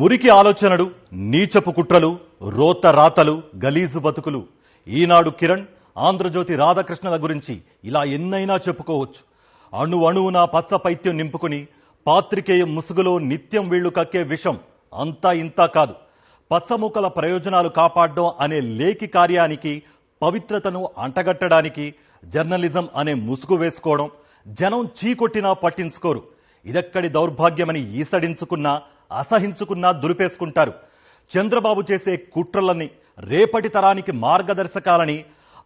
మురికి ఆలోచనలు, నీచపు కుట్రలు, రోత రాతలు, గలీజు బతుకులు. ఈనాడు కిరణ్, ఆంధ్రజ్యోతి రాధాకృష్ణల గురించి ఇలా ఎన్నైనా చెప్పుకోవచ్చు. అణు అణువున పచ్చ పైత్యం నింపుకుని పాత్రికేయ ముసుగులో నిత్యం వీళ్లు కక్కే విషం అంతా ఇంతా కాదు. పచ్చముక్కల ప్రయోజనాలు కాపాడడం అనే లేఖి కార్యానికి, పవిత్రతను అంటగట్టడానికి జర్నలిజం అనే ముసుగు వేసుకోవడం జనం చీకొట్టినా పట్టించుకోరు. ఇదెక్కడి దౌర్భాగ్యమని ఈసడించుకున్నా, అసహించుకున్నా దులిపేసుకుంటారు. చంద్రబాబు చేసే కుట్రలని, రేపటి తరానికి మార్గదర్శకాలని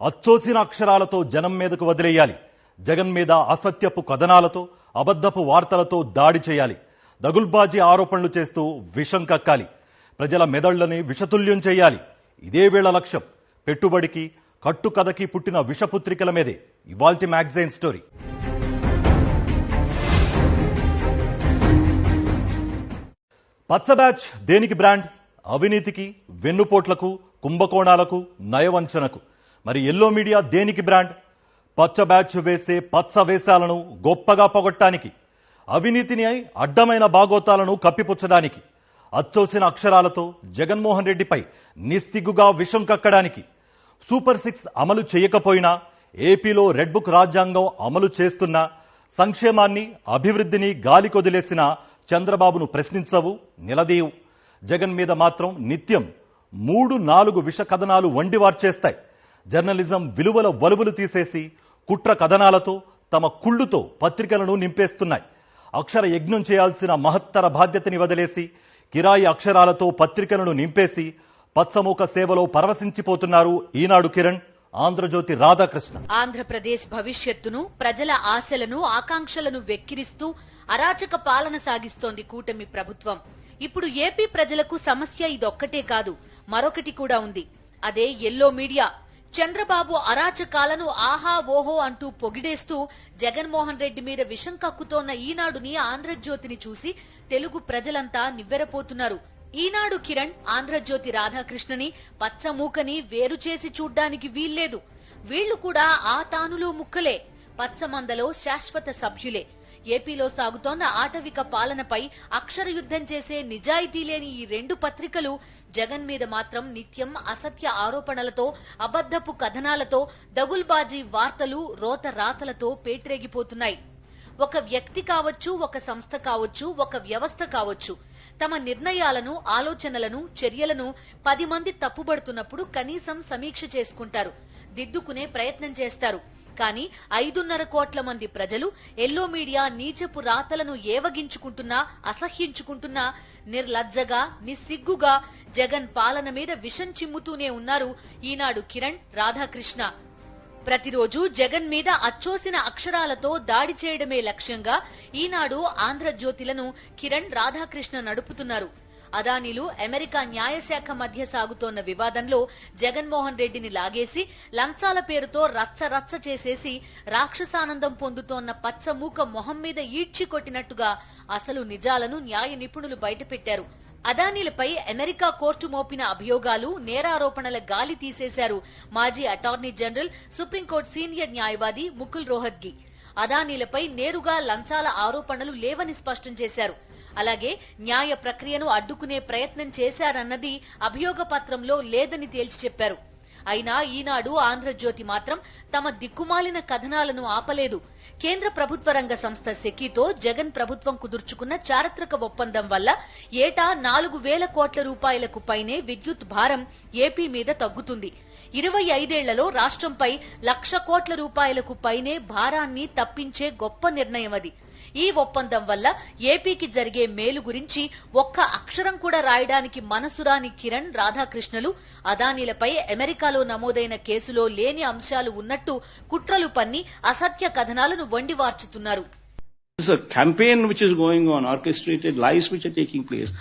అచ్చోసిన అక్షరాలతో జనం మీదకు వదిలేయాలి. జగన్ మీద అసత్యపు కథనాలతో, అబద్ధపు వార్తలతో దాడి చేయాలి. దగుల్బాజీ ఆరోపణలు చేస్తూ విషం కక్కాలి. ప్రజల మెదళ్లని విషతుల్యం చేయాలి. ఇదే వీళ్ల లక్ష్యం. పెట్టుబడికి, కట్టుకథకి పుట్టిన విషపుత్రికల మీదే ఇవాల్టి మ్యాగజైన్ స్టోరీ. పచ్చ బ్యాచ్ దేనికి బ్రాండ్? అవినీతికి, వెన్నుపోట్లకు, కుంభకోణాలకు, నయవంచనకు. మరి ఎల్లో మీడియా దేనికి బ్రాండ్? పచ్చ బ్యాచ్ వేసే పచ్చ వేషాలను గొప్పగా పొగట్టానికి, అవినీతిని అడ్డమైన బాగోతాలను కప్పిపుచ్చడానికి, అచ్చోసిన అక్షరాలతో జగన్మోహన్ రెడ్డిపై నిస్సిగ్గుగా విషం కక్కడానికి. సూపర్ 6 అమలు చేయకపోయినా, ఏపీలో రెడ్ బుక్ రాజ్యాంగం అమలు చేస్తున్నా, సంక్షేమాన్ని, అభివృద్ధిని గాలికొదిలేసిన చంద్రబాబును ప్రశ్నించవు, నిలదీయవు. జగన్ మీద మాత్రం నిత్యం 3-4 విష కథనాలు వండివార్చేస్తాయి. జర్నలిజం విలువల వలువలు తీసేసి కుట్ర కథనాలతో, తమ కుళ్ళుతో పత్రికలను నింపేస్తున్నాయి. అక్షర యజ్ఞం చేయాల్సిన మహత్తర బాధ్యతని వదిలేసి కిరాయి అక్షరాలతో పత్రికలను నింపేసి పచ్చమూక సేవలో పరవశించిపోతున్నారు ఈనాడు కిరణ్, ఆంధ్రజ్యోతి రాధాకృష్ణ. ఆంధ్రప్రదేశ్ భవిష్యత్తును, ప్రజల ఆశలను, ఆకాంక్షలను వెక్కిరిస్తూ అరాచక పాలన సాగిస్తోంది కూటమి ప్రభుత్వం. ఇప్పుడు ఏపీ ప్రజలకు సమస్య ఇదొక్కటే కాదు, మరొకటి కూడా ఉంది. అదే ఎల్లో మీడియా. చంద్రబాబు అరాచకాలను ఆహా ఓహో అంటూ పొగిడేస్తూ జగన్మోహన్ రెడ్డి మీద విషం కక్కుతోన్న ఈనాడుని, ఆంధ్రజ్యోతిని చూసి తెలుగు ప్రజలంతా నివ్వెరపోతున్నారు. ఈనాడు కిరణ్, ఆంధ్రజ్యోతి రాధాకృష్ణని, పచ్చమూకని వేరు చేసి చూడ్డానికి వీల్లేదు. వీళ్లు కూడా ఆ తానులో ముక్కలే, పచ్చమందలో శాశ్వత సభ్యులే. ఏపీలో సాగుతోన్న ఆటవిక పాలనపై అక్షర యుద్ధం చేసే నిజాయితీ లేని ఈ 2 పత్రికలు జగన్ మీద మాత్రం నిత్యం అసత్య ఆరోపణలతో, అబద్ధపు కథనాలతో, దగుల్బాజీ వార్తలు, రోత రాతలతో పేట్రేగిపోతున్నాయి. ఒక వ్యక్తి కావచ్చు, ఒక సంస్థ కావచ్చు, ఒక వ్యవస్థ కావచ్చు, తమ నిర్ణయాలను, ఆలోచనలను, చర్యలను 10 మంది తప్పుబడుతున్నప్పుడు కనీసం సమీక్ష చేసుకుంటారు, దిద్దుకునే ప్రయత్నం చేస్తారు. కానీ 5.5 కోట్ల మంది ప్రజలు ఎల్లో మీడియా నీచపు రాతలను ఏవగించుకుంటున్నా, అసహ్యించుకుంటున్నా, నిర్లజ్జగా, నిస్సిగ్గుగా జగన్ పాలన మీద విషం చిమ్ముతూనే ఉన్నారు ఈనాడు కిరణ్, రాధాకృష్ణ. ప్రతిరోజు జగన్ మీద అచ్చోసిన అక్షరాలతో దాడి చేయడమే లక్ష్యంగా ఈనాడు, ఆంధ్రజ్యోతిలను కిరణ్, రాధాకృష్ణ నడుపుతున్నారు. అదానీలు, అమెరికా న్యాయశాఖ మధ్య సాగుతోన్న వివాదంలో జగన్మోహన్ రెడ్డిని లాగేసి లంచాల పేరుతో రచ్చ చేసేసి రాక్షసానందం పొందుతోన్న పచ్చమూక మొహం మీద ఈడ్చి కొట్టినట్టుగా అసలు నిజాలను న్యాయ నిపుణులు బయటపెట్టారు. అదానీలపై అమెరికా కోర్టు మోపిన అభియోగాలు, నేరారోపణల గాలి తీసేశారు మాజీ అటార్నీ జనరల్, సుప్రీంకోర్టు సీనియర్ న్యాయవాది ముకుల్ రోహత్గి. అదానీలపై నేరుగా లంచాల ఆరోపణలు లేవని స్పష్టం చేశారు. అలాగే న్యాయ ప్రక్రియను అడ్డుకునే ప్రయత్నం చేశారన్నది అభియోగ పత్రంలో లేదని తేల్చి చెప్పారు. అయినా ఈనాడు, ఆంధ్రజ్యోతి మాత్రం తమ దిక్కుమాలిన కథనాలను ఆపలేదు. కేంద్ర ప్రభుత్వ రంగ సంస్థ సెకీతో జగన్ ప్రభుత్వం కుదుర్చుకున్న చారిత్రక ఒప్పందం వల్ల ఏటా 4,000 కోట్ల రూపాయలకు పైనే విద్యుత్ భారం ఏపీ మీద తగ్గుతుంది. 25 ఏళ్లలో రాష్ట్రంపై 1,00,000 కోట్ల రూపాయలకు పైనే భారాన్ని తప్పించే గొప్ప నిర్ణయం అది. ఈ ఒప్పందం వల్ల ఏపీకి జరిగే మేలు గురించి ఒక్క అక్షరం కూడా రాయడానికి మనసురాని కిరణ్, రాధాకృష్ణలు అదానీలపై అమెరికాలో నమోదైన కేసులో లేని అంశాలు ఉన్నట్టు కుట్రలు పన్ని అసత్య కథనాలను వండివార్చుతున్నారు. This is a campaign which is going on, orchestrated lies which are taking place,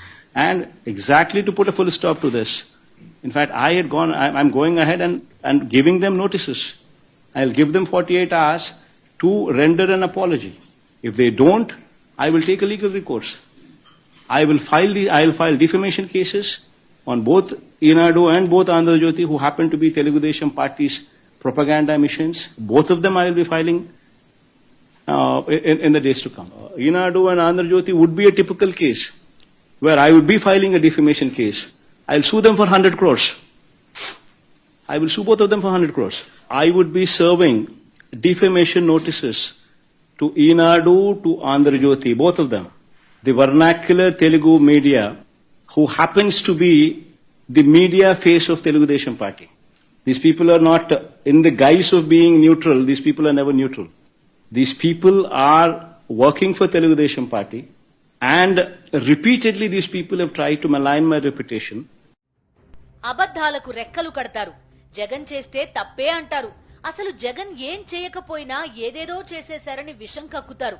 and exactly to put a full stop to this. In fact, I'm going ahead and giving them notices. I'll give them 48 hours to render an apology. If they don't, I will take a legal recourse. I'll file defamation cases on both Enadu and both Andhra-Jyoti, who happen to be Telugu Desam Party's propaganda missions. Both of them I will be filing in the days to come. Enadu and Andhra-Jyoti would be a typical case where I would be filing a defamation case. I'll sue them for 100 crores. I will sue both of them for 100 crores. I would be serving defamation notices to Eenadu, to Andhra Jyoti, both of them. The vernacular Telugu media, who happens to be the media face of Telugu Desam Party. These people are not, in the guise of being neutral, these people are never neutral. These people are working for Telugu Desam Party, and repeatedly these people have tried to malign my reputation. అబద్ధాలకు రెక్కలు కడతారు. జగన్ చేస్తే తప్పే అంటారు. అసలు జగన్ ఏం చేయకపోయినా ఏదేదో చేసేశారని విషం కక్కుతారు.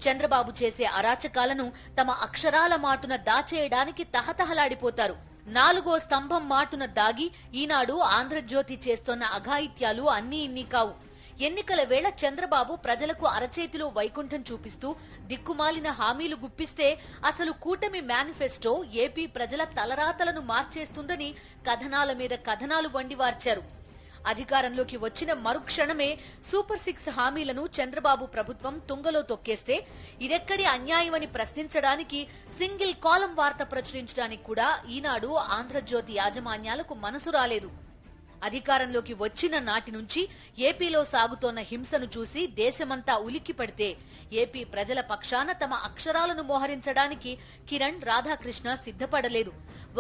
చంద్రబాబు చేసే అరాచకాలను తమ అక్షరాల మాటున దాచేయడానికి తహతహలాడిపోతారు. నాలుగో స్తంభం మాటున దాగి ఈనాడు ఆంధ్రజ్యోతి చేస్తోన్న అఘాయిత్యాలు అన్నీ ఇన్ని కావు. ఎన్నికల వేళ చంద్రబాబు ప్రజలకు అరచేతిలో వైకుంఠం చూపిస్తూ దిక్కుమాలిన హామీలు గుప్పిస్తే అసలు కూటమి మేనిఫెస్టో ఏపీ ప్రజల తలరాతలను మార్చేస్తుందని కథనాల మీద కథనాలు వండివార్చారు. అధికారంలోకి వచ్చిన మరుక్షణమే సూపర్ 6 హామీలను చంద్రబాబు ప్రభుత్వం తుంగలో తొక్కేస్తే ఇదెక్కడి అన్యాయమని ప్రశ్నించడానికి సింగిల్ కాలం వార్త ప్రచురించడానికి కూడా ఈనాడు ఆంధ్రజ్యోతి యాజమాన్యాలకు మనసు రాలేదు. అధికారంలోకి వచ్చిన నాటి నుంచి ఏపీలో సాగుతోన్న హింసను చూసి దేశమంతా ఉలిక్కి పడితే ఏపీ ప్రజల పక్షాన తమ అక్షరాలను మోహరించడానికి కిరణ్, రాధాకృష్ణ సిద్ధపడలేదు.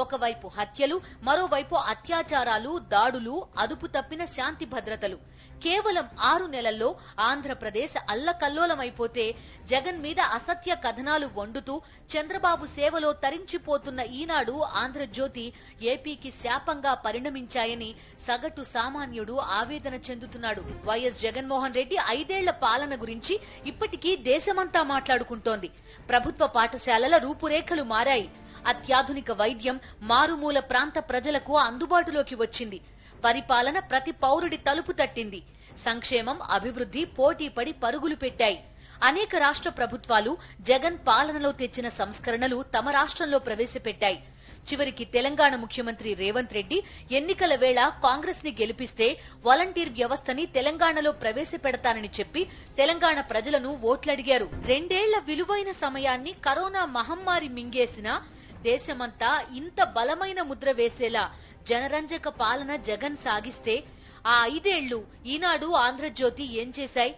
ఒకవైపు హత్యలు, మరోవైపు అత్యాచారాలు, దాడులు, అదుపు తప్పిన శాంతి భద్రతలు. కేవలం 6 నెలల్లో ఆంధ్రప్రదేశ్ అల్లకల్లోలమైపోతే జగన్ మీద అసత్య కథనాలు వండుతూ చంద్రబాబు సేవలో తరించిపోతున్న ఈనాడు, ఆంధ్రజ్యోతి ఏపీకి శాపంగా పరిణమించాయని సగటు సామాన్యుడు ఆవేదన చెందుతున్నాడు. వైఎస్ జగన్మోహన్ రెడ్డి 5 ఏళ్ల పాలన గురించి ఇప్పటికీ దేశమంతా మాట్లాడుకుంటోంది. ప్రభుత్వ పాఠశాలల రూపురేఖలు మారాయి. అత్యాధునిక వైద్యం మారుమూల ప్రాంత ప్రజలకు అందుబాటులోకి వచ్చింది. పరిపాలన ప్రతి పౌరుడి తలుపు తట్టింది. సంక్షేమం, అభివృద్ధి పోటీపడి పరుగులు పెట్టాయి. అనేక రాష్ట్ర ప్రభుత్వాలు జగన్ పాలనలో తెచ్చిన సంస్కరణలు తమ రాష్ట్రంలో ప్రవేశపెట్టాయి. చివరికి తెలంగాణ ముఖ్యమంత్రి రేవంత్ రెడ్డి ఎన్నికల వేళ కాంగ్రెస్ ని గెలిపిస్తే వాలంటీర్ వ్యవస్థని తెలంగాణలో ప్రవేశపెడతానని చెప్పి తెలంగాణ ప్రజలను ఓట్లడిగారు. 2 ఏళ్ల విలువైన సమయాన్ని కరోనా మహమ్మారి మింగేసినా దేశమంతా ఇంత బలమైన ముద్ర వేసేలా జనరంజక పాలన జగన్ సాగిస్తే ఆ 5 ఏళ్లు ఈనాడు, ఆంధ్రజ్యోతి ఏం చేశాయి?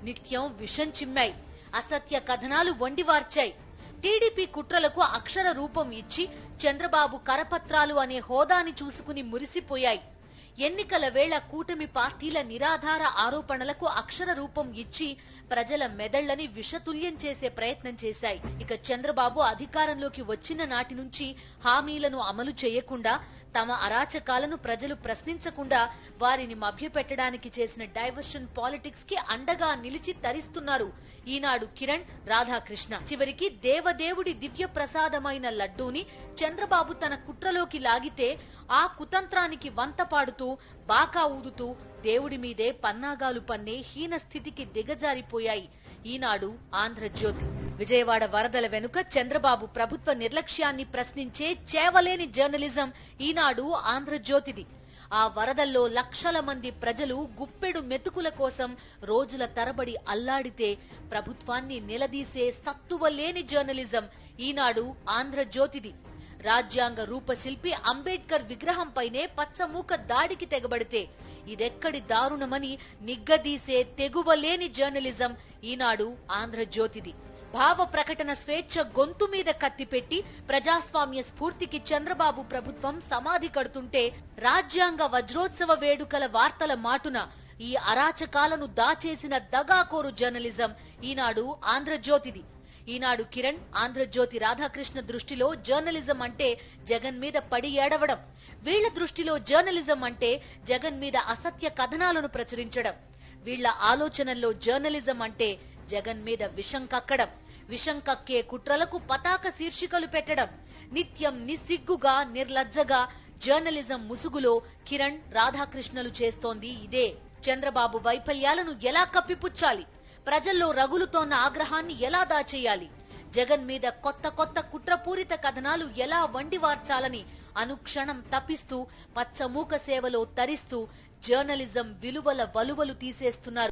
నిత్యం విషం చిమ్మాయి. అసత్య కథనాలు వండివార్చాయి. టీడీపీ కుట్రలకు అక్షర రూపం ఇచ్చి చంద్రబాబు కరపత్రాలు అనే హోదాని చూసుకుని మురిసిపోయాయి. ఎన్నికల వేళ కూటమి పార్టీల నిరాధార ఆరోపణలకు అక్షర రూపం ఇచ్చి ప్రజల మెదళ్లని విషతుల్యం చేసే ప్రయత్నం చేశాయి. ఇక చంద్రబాబు అధికారంలోకి వచ్చిన నాటి నుంచి హామీలను అమలు చేయకుండా, తమ అరాచకాలను ప్రజలు ప్రశ్నించకుండా వారిని మభ్యపెట్టడానికి చేసిన డైవర్షన్ పాలిటిక్స్ కి అండగా నిలిచి తరిస్తున్నారు ఈనాడు కిరణ్, రాధాకృష్ణ. చివరికి దేవదేవుడి దివ్య ప్రసాదమైన లడ్డూని చంద్రబాబు తన కుట్రలోకి లాగితే ఆ కుతంత్రానికి వంత పాడుతూ, బాకా ఊదుతూ దేవుడి మీదే పన్నాగాలు పన్నే హీన స్థితికి దిగజారిపోయాయి ఈనాడు, ఆంధ్రజ్యోతి. విజయవాడ వరదల వెనుక చంద్రబాబు ప్రభుత్వ నిర్లక్ష్యాన్ని ప్రశ్నించే చేవలేని జర్నలిజం ఈనాడు, ఆంధ్రజ్యోతిది. ఆ వరదల్లో లక్షల మంది ప్రజలు గుప్పెడు మెతుకుల కోసం రోజుల తరబడి అల్లాడితే ప్రభుత్వాన్ని నిలదీసే సత్తువలేని జర్నలిజం ఈనాడు, ఆంధ్రజ్యోతిది. రాజ్యాంగ రూపశిల్పి అంబేద్కర్ విగ్రహంపైనే పచ్చమూక దాడికి తెగబడితే ఇదెక్కడి దారుణమని నిగ్గదీసే తెగువలేని జర్నలిజం ఈనాడు, ఆంధ్రజ్యోతిది. భావ ప్రకటన స్వేచ్ఛ గొంతు మీద కత్తిపెట్టి ప్రజాస్వామ్య స్ఫూర్తికి చంద్రబాబు ప్రభుత్వం సమాధి కడుతుంటే రాజ్యాంగ వజ్రోత్సవ వేడుకల వార్తల మాటున ఈ అరాచకాలను దాచేసిన దగాకోరు జర్నలిజం ఈనాడు, ఆంధ్రజ్యోతిది. ఈనాడు కిరణ్, ఆంధ్రజ్యోతి రాధాకృష్ణ దృష్టిలో జర్నలిజం అంటే జగన్ మీద పడి ఏడవడం. వీళ్ల దృష్టిలో జర్నలిజం అంటే జగన్ మీద అసత్య కథనాలను ప్రచురించడం. వీళ్ల ఆలోచనల్లో జర్నలిజం అంటే జగన్ మీద విషం కక్కడం. విషం కక్కే కుట్రలకు పతాక శీర్షికలు పెట్టడం. నిత్యం నిస్సిగ్గుగా, నిర్లజ్జగా జర్నలిజం ముసుగులో కిరణ్, రాధాకృష్ణలు చేస్తోంది ఇదే. చంద్రబాబు వైఫల్యాలను ఎలా కప్పిపుచ్చాలి? ప్రజల్లో రగులుతోన్న ఆగ్రహాన్ని ఎలా దాచేయాలి? జగన్ మీద కొత్త కొత్త కుట్రపూరిత కథనాలు ఎలా వండివార్చాలని అనుక్షణం తపిస్తూ పచ్చమూక సేవలో తరిస్తూ జర్నలిజం విలువల వలువలు తీసేస్తున్నారు.